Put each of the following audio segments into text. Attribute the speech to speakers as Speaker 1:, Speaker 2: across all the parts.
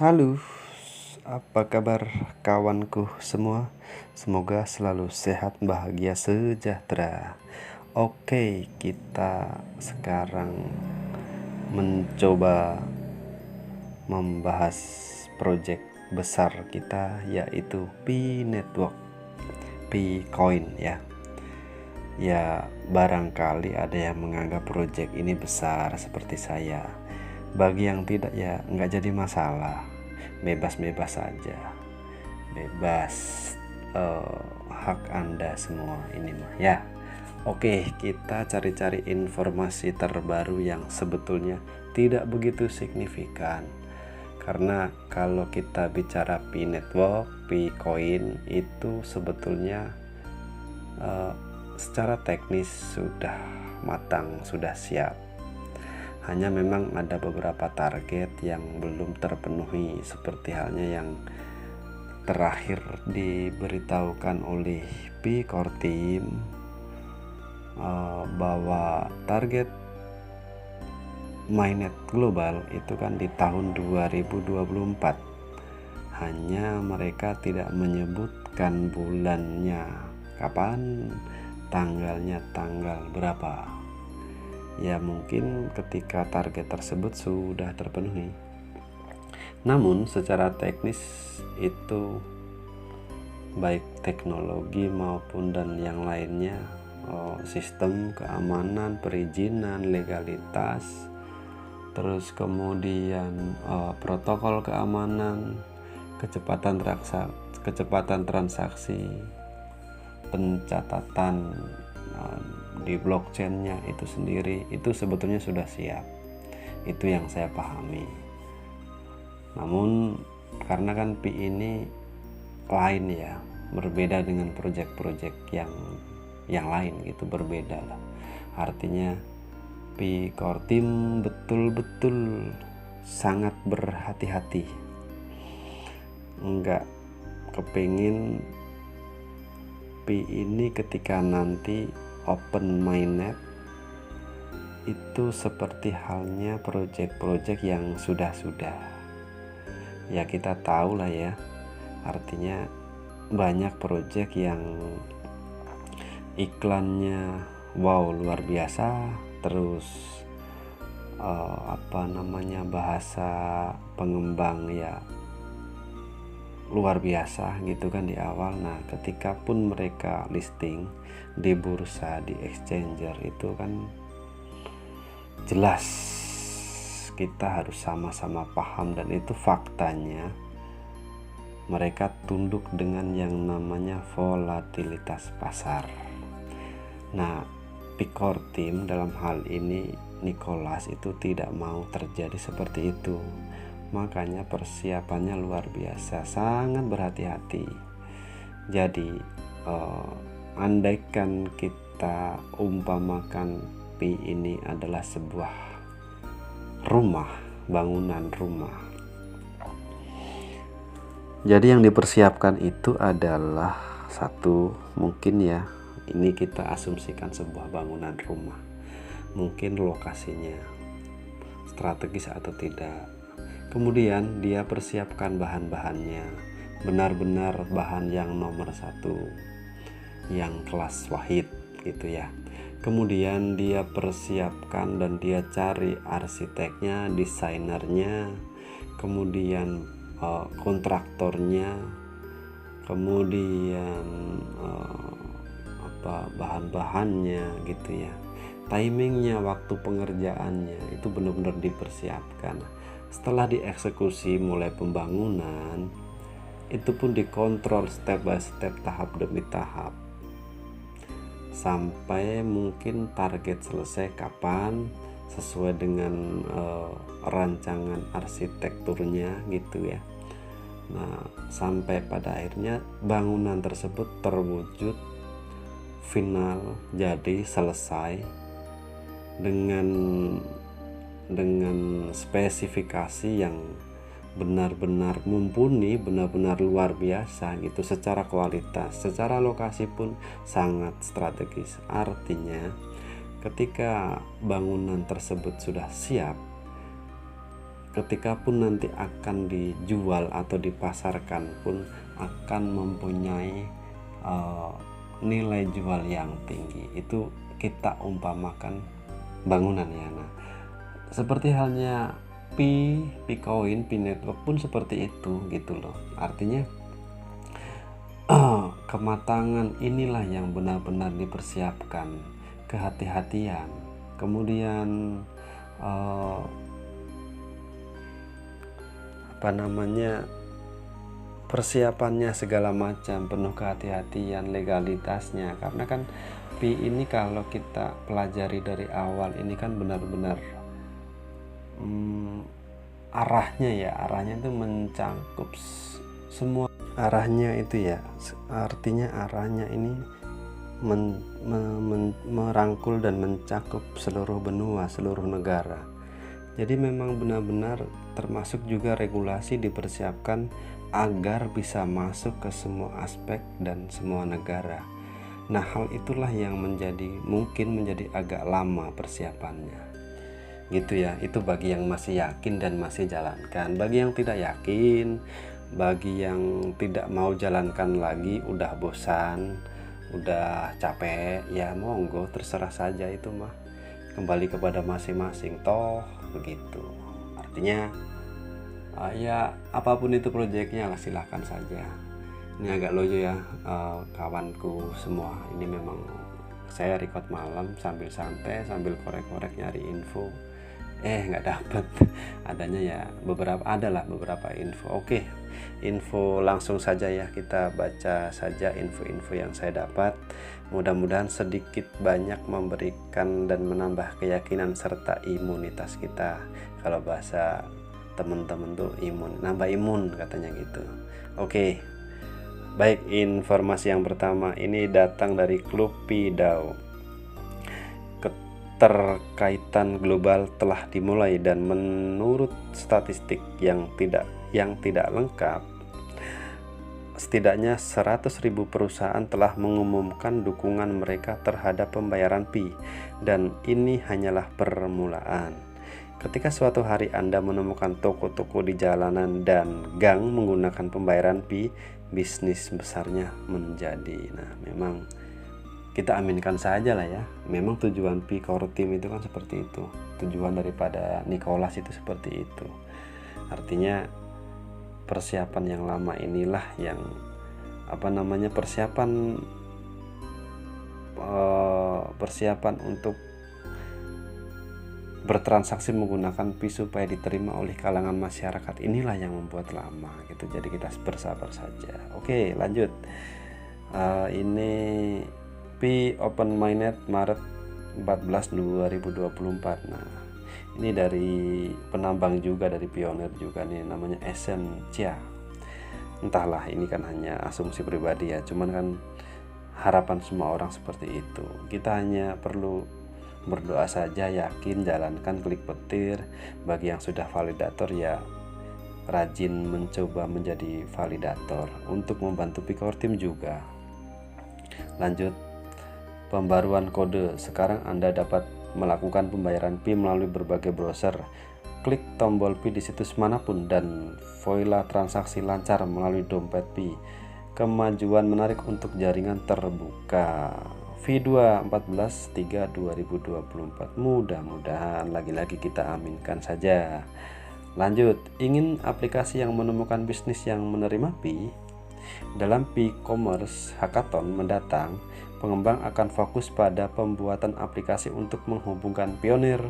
Speaker 1: Halo, apa kabar kawanku semua? Semoga selalu sehat, bahagia, sejahtera. Oke, kita sekarang mencoba membahas proyek besar kita, yaitu Pi Network, Pi Coin ya. Ya, barangkali ada yang menganggap proyek ini besar seperti saya. Bagi yang tidak, ya nggak jadi masalah, bebas-bebas saja, bebas, hak Anda semua ini mah ya. Oke, kita cari-cari informasi terbaru yang sebetulnya tidak begitu signifikan, karena kalau kita bicara Pi Network, Pi Coin itu sebetulnya secara teknis sudah matang, sudah siap. Hanya memang ada beberapa target yang belum terpenuhi, seperti halnya yang terakhir diberitahukan oleh Pi Core Team, bahwa target mainnet global itu kan di tahun 2024. Hanya mereka tidak menyebutkan bulannya kapan, tanggalnya tanggal berapa. Ya mungkin ketika target tersebut sudah terpenuhi. Namun secara teknis itu baik teknologi maupun dan yang lainnya, sistem keamanan, perizinan, legalitas, terus kemudian protokol keamanan, kecepatan transaksi, pencatatan di blockchainnya itu sendiri, itu sebetulnya sudah siap. Itu yang saya pahami. Namun karena kan Pi ini lain ya, berbeda dengan proyek-proyek yang lain gitu, berbeda lah. Artinya Pi Core Team betul-betul sangat berhati-hati, enggak kepingin Pi ini ketika nanti open mainnet itu seperti halnya proyek-proyek yang sudah-sudah. Ya kita tahu lah ya, artinya banyak proyek yang iklannya wow luar biasa, terus bahasa pengembang ya luar biasa gitu kan di awal. Nah ketika pun mereka listing di bursa, di exchanger, itu kan jelas kita harus sama-sama paham, dan itu faktanya mereka tunduk dengan yang namanya volatilitas pasar. Nah Pi Core Team dalam hal ini, Nicholas, itu tidak mau terjadi seperti itu. Makanya persiapannya luar biasa, sangat berhati-hati. Jadi andaikan kita umpamakan Pi ini adalah sebuah rumah, bangunan rumah. Jadi yang dipersiapkan itu adalah satu, mungkin ya, ini kita asumsikan sebuah bangunan rumah. Mungkin lokasinya strategis atau tidak. Kemudian dia persiapkan bahan-bahannya, benar-benar bahan yang nomor satu, yang kelas wahid gitu ya. Kemudian dia persiapkan dan dia cari arsiteknya, desainernya, kemudian kontraktornya, kemudian bahan-bahannya gitu ya, timingnya, waktu pengerjaannya itu benar-benar dipersiapkan. Setelah dieksekusi mulai pembangunan, itu pun dikontrol step by step, tahap demi tahap, sampai mungkin target selesai kapan sesuai dengan rancangan arsitekturnya gitu ya. Nah sampai pada akhirnya bangunan tersebut terwujud final, jadi selesai dengan spesifikasi yang benar-benar mumpuni, benar-benar luar biasa gitu secara kualitas, secara lokasi pun sangat strategis. Artinya ketika bangunan tersebut sudah siap, ketika pun nanti akan dijual atau dipasarkan pun akan mempunyai nilai jual yang tinggi. Itu kita umpamakan bangunan ya. Nah, seperti halnya P-Coin, P-Network pun seperti itu gitu loh. Artinya kematangan inilah yang benar-benar dipersiapkan, kehati-hatian, kemudian persiapannya segala macam, penuh kehati-hatian, legalitasnya. Karena kan P ini kalau kita pelajari dari awal ini kan benar-benar arahnya itu mencakup semua arahnya itu ya. Artinya arahnya ini merangkul dan mencakup seluruh benua, seluruh negara. Jadi memang benar-benar termasuk juga regulasi dipersiapkan agar bisa masuk ke semua aspek dan semua negara. Nah, hal itulah yang mungkin menjadi agak lama persiapannya gitu ya. Itu bagi yang masih yakin dan masih jalankan. Bagi yang tidak yakin, bagi yang tidak mau jalankan lagi, udah bosan, udah capek, ya monggo, terserah saja. Itu mah kembali kepada masing-masing, toh begitu. Artinya ya apapun itu proyeknya lah, silahkan saja. Ini agak lucu ya, kawanku semua, ini memang saya record malam sambil santai, sambil korek-korek nyari info, nggak dapet. Adanya ya adalah beberapa info. Oke, info langsung saja ya, kita baca saja info-info yang saya dapat. Mudah-mudahan sedikit banyak memberikan dan menambah keyakinan serta imunitas kita. Kalau bahasa teman-teman tuh nambah imun katanya gitu. Oke, baik, informasi yang pertama ini datang dari klub PDAO. Keterkaitan global telah dimulai dan menurut statistik yang tidak lengkap, setidaknya 100.000 perusahaan telah mengumumkan dukungan mereka terhadap pembayaran Pi, dan ini hanyalah permulaan. Ketika suatu hari Anda menemukan toko-toko di jalanan dan gang menggunakan pembayaran Pi, bisnis besarnya menjadi. Nah, memang kita aminkan saja lah ya. Memang tujuan Pi Core Team itu kan seperti itu. Tujuan daripada Nicholas itu seperti itu. Artinya persiapan yang lama inilah yang persiapan untuk bertransaksi menggunakan Pi supaya diterima oleh kalangan masyarakat, inilah yang membuat lama gitu. Jadi kita bersabar saja. Oke, lanjut. Ini Pi Open Mainnet Maret 14 2024. Nah, ini dari penambang juga, dari pionir juga nih, namanya Essentia. Entahlah, ini kan hanya asumsi pribadi ya, cuman kan harapan semua orang seperti itu. Kita hanya perlu berdoa saja, yakin, jalankan, klik petir. Bagi yang sudah validator ya rajin mencoba menjadi validator untuk membantu Pi Core Team juga. Lanjut, pembaruan kode. Sekarang Anda dapat melakukan pembayaran Pi melalui berbagai browser. Klik tombol Pi di situs manapun dan voila transaksi lancar melalui dompet Pi. Kemajuan menarik untuk jaringan terbuka. V2 14/3/2024. Mudah-mudahan, lagi-lagi kita aminkan saja. Lanjut, ingin aplikasi yang menemukan bisnis yang menerima Pi? Dalam Pi Commerce Hackathon mendatang, pengembang akan fokus pada pembuatan aplikasi untuk menghubungkan pionir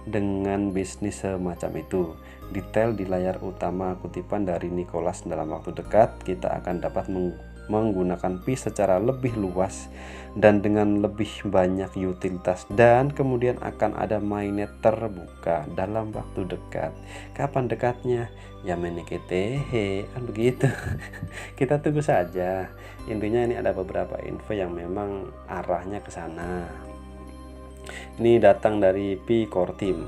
Speaker 1: dengan bisnis semacam itu. Detail di layar utama kutipan dari Nicholas. Dalam waktu dekat kita akan dapat menggunakan Pi secara lebih luas dan dengan lebih banyak utilitas, dan kemudian akan ada mainnet terbuka dalam waktu dekat. Kapan dekatnya? Ya menikete kan begitu. Kita tunggu saja. Intinya ini ada beberapa info yang memang arahnya ke sana. Ini datang dari Pi Core Team.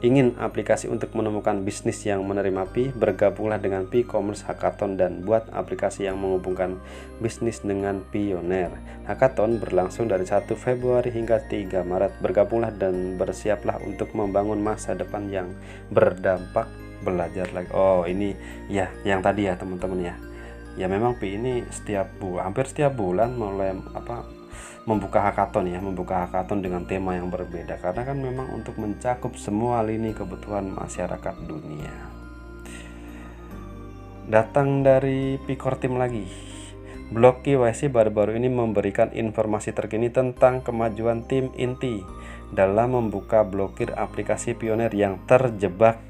Speaker 1: Ingin aplikasi untuk menemukan bisnis yang menerima Pi? Bergabunglah dengan Pi Commerce Hackathon dan buat aplikasi yang menghubungkan bisnis dengan Pioneer. Hackathon berlangsung dari 1 Februari hingga 3 Maret. Bergabunglah dan bersiaplah untuk membangun masa depan yang berdampak. Belajar lagi. Oh, ini ya yang tadi ya teman-teman ya. Ya memang Pi ini hampir setiap bulan mulai membuka hackathon dengan tema yang berbeda, karena kan memang untuk mencakup semua lini kebutuhan masyarakat dunia. Datang dari Pi Core Team lagi. Blog KYC baru-baru ini memberikan informasi terkini tentang kemajuan tim inti dalam membuka blokir aplikasi Pioneer yang terjebak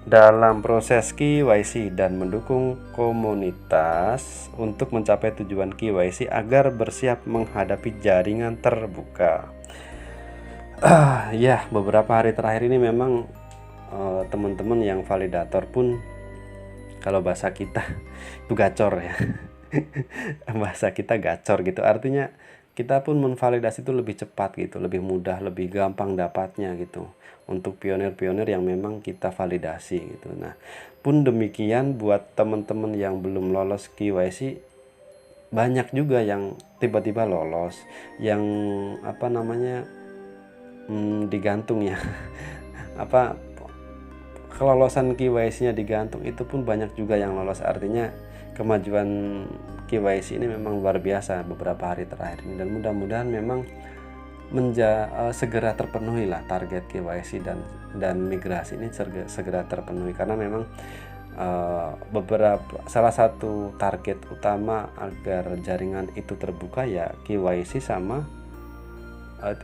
Speaker 1: dalam proses KYC dan mendukung komunitas untuk mencapai tujuan KYC agar bersiap menghadapi jaringan terbuka. Ya, beberapa hari terakhir ini memang teman-teman yang validator pun, kalau bahasa kita itu gacor ya. Bahasa kita gacor gitu, artinya kita pun menvalidasi itu lebih cepat gitu, lebih mudah, lebih gampang dapatnya gitu untuk pionir-pionir yang memang kita validasi gitu. Nah, pun demikian buat teman-teman yang belum lolos KYC, banyak juga yang tiba-tiba lolos, yang digantung ya. Kelolosan KYC-nya digantung, itu pun banyak juga yang lolos. Artinya kemajuan KYC ini memang luar biasa beberapa hari terakhir ini, dan mudah-mudahan memang segera terpenuhi lah target KYC dan migrasi ini segera terpenuhi, karena memang salah satu target utama agar jaringan itu terbuka ya KYC sama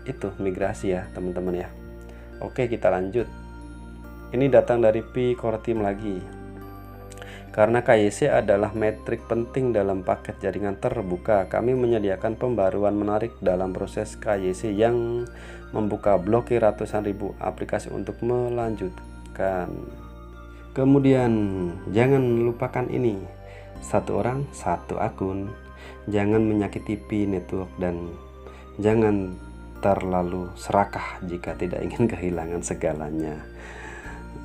Speaker 1: itu migrasi ya teman-teman ya. Oke, kita lanjut. Ini datang dari Pi Core Team lagi. Karena KYC adalah metrik penting dalam paket jaringan terbuka, kami menyediakan pembaruan menarik dalam proses KYC yang membuka blokir ratusan ribu aplikasi untuk melanjutkan. Kemudian jangan lupakan ini, 1 orang 1 akun. Jangan menyakiti Pi Network dan jangan terlalu serakah jika tidak ingin kehilangan segalanya.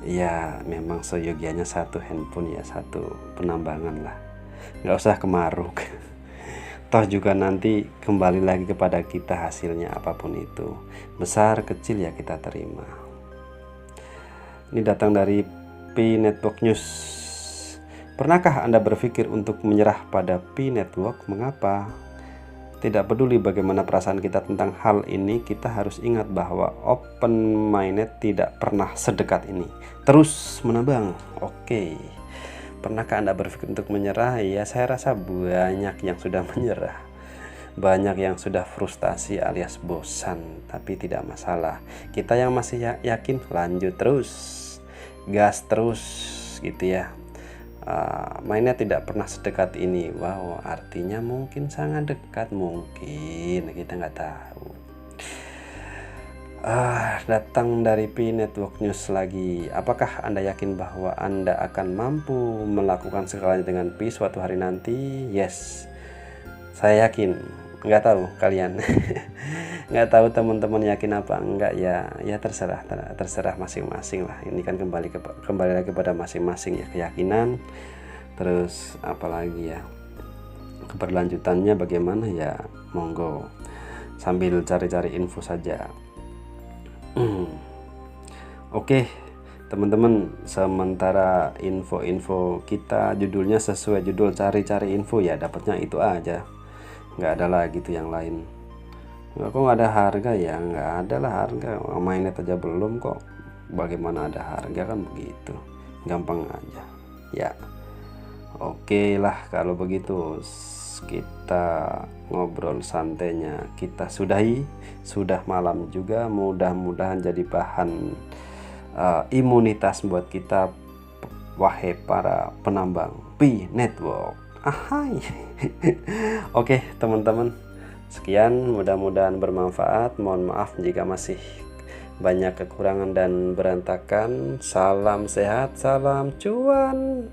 Speaker 1: Ya memang seyogianya 1 handphone ya 1 penambangan lah, nggak usah kemaruk. Toh juga nanti kembali lagi kepada kita hasilnya, apapun itu, besar kecil ya kita terima. Ini datang dari Pi Network News. Pernahkah Anda berpikir untuk menyerah pada Pi Network? Mengapa? Tidak peduli bagaimana perasaan kita tentang hal ini, kita harus ingat bahwa open mainnet tidak pernah sedekat ini. Terus menabang. Oke. Pernahkah Anda berpikir untuk menyerah? Ya, saya rasa banyak yang sudah menyerah. Banyak yang sudah frustasi alias bosan, tapi tidak masalah. Kita yang masih yakin, lanjut terus. Gas terus gitu ya. Mainnya tidak pernah sedekat ini. Wow, artinya mungkin sangat dekat, mungkin kita nggak tahu. Datang dari Pi Network News lagi. Apakah Anda yakin bahwa Anda akan mampu melakukan segalanya dengan Pi suatu hari nanti? Yes, saya yakin. Nggak tahu kalian. Nggak tahu teman-teman yakin apa enggak ya. Ya terserah masing-masing lah. Ini kan kembali lagi pada masing-masing ya, keyakinan. Terus apalagi ya, keberlanjutannya bagaimana ya, monggo sambil cari-cari info saja. Oke teman-teman, sementara info-info kita judulnya sesuai judul cari-cari info ya, dapatnya itu aja, nggak ada lagi tuh yang lain. Kok nggak ada harga ya? Nggak ada lah harga, mainnet aja belum kok, bagaimana ada harga, kan begitu, gampang aja ya. Oke lah kalau begitu, kita ngobrol santainya kita sudahi. Sudah malam juga, mudah-mudahan jadi bahan imunitas buat kita, wahai para penambang Pi Network. ahai. Oke teman-teman, sekian, mudah-mudahan bermanfaat. Mohon maaf jika masih banyak kekurangan dan berantakan. Salam sehat, salam cuan.